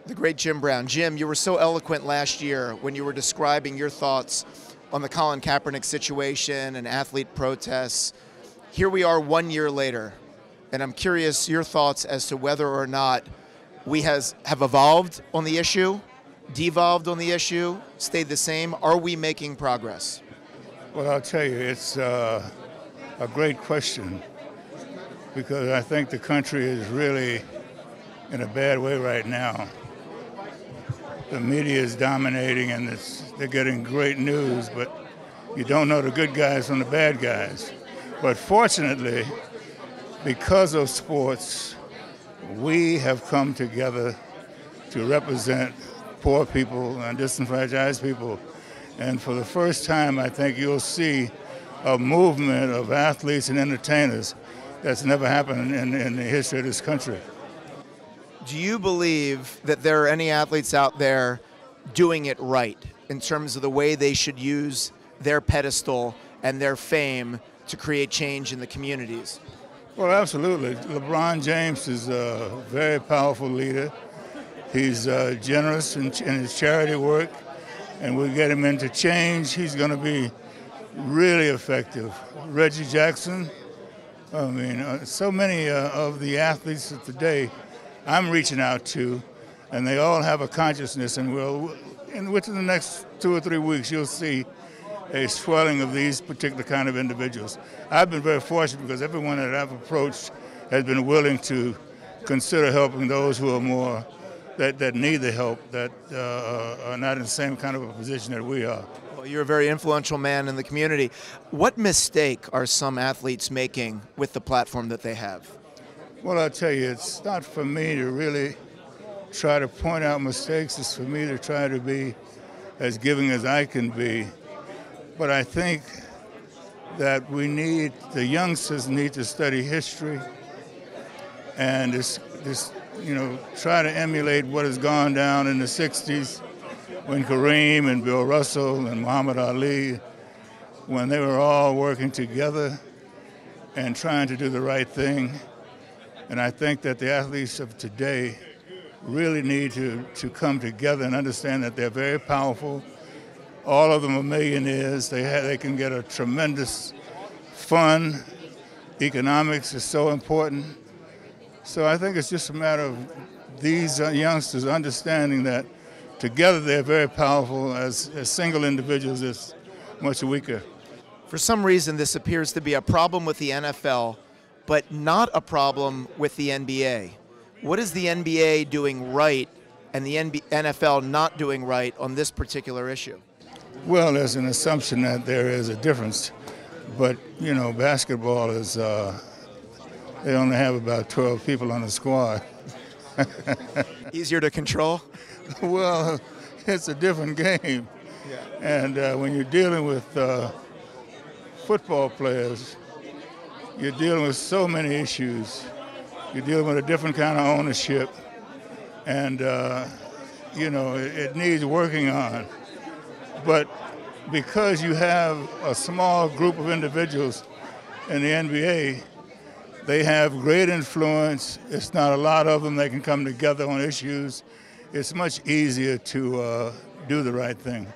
The great Jim Brown. Jim, you were so eloquent last year when you were describing your thoughts on the Colin Kaepernick situation and athlete protests. Here we are 1 year later, and I'm curious your thoughts as to whether or not we have evolved on the issue, devolved on the issue, stayed the same. Are we making progress? Well, I'll tell you, it's a great question, because I think the country is really in a bad way right now. The media is dominating, and they're getting great news, but you don't know the good guys from the bad guys. But fortunately, because of sports, we have come together to represent poor people and disenfranchised people. And for the first time, I think you'll see a movement of athletes and entertainers that's never happened in the history of this country. Do you believe that there are any athletes out there doing it right in terms of the way they should use their pedestal and their fame to create change in the communities? Well, absolutely. LeBron James is a very powerful leader. He's generous in his charity work, and we get him into change. He's going to be really effective. Reggie Jackson, I mean, so many of the athletes of today I'm reaching out to, and they all have a consciousness, and within the next 2 or 3 weeks, you'll see a swelling of these particular kind of individuals. I've been very fortunate because everyone that I've approached has been willing to consider helping those who are more, that need the help, that are not in the same kind of a position that we are. Well, you're a very influential man in the community. What mistake are some athletes making with the platform that they have? Well, I'll tell you, it's not for me to really try to point out mistakes. It's for me to try to be as giving as I can be. But I think that the youngsters need to study history and try to emulate what has gone down in the 60s when Kareem and Bill Russell and Muhammad Ali, when they were all working together and trying to do the right thing. And I think that the athletes of today really need to come together and understand that they're very powerful. All of them are millionaires. They can get a tremendous fund. Economics is so important. So I think it's just a matter of these youngsters understanding that together they're very powerful. As single individuals, it's much weaker. For some reason, this appears to be a problem with the NFL, but not a problem with the NBA. What is the NBA doing right and the NFL not doing right on this particular issue? Well, there's an assumption that there is a difference, but basketball is, they only have about 12 people on the squad. Easier to control? Well, it's a different game. Yeah. And when you're dealing with football players, you're dealing with so many issues. You're dealing with a different kind of ownership, and it needs working on. But because you have a small group of individuals in the NBA, they have great influence. It's not a lot of them. They can come together on issues. It's much easier to do the right thing.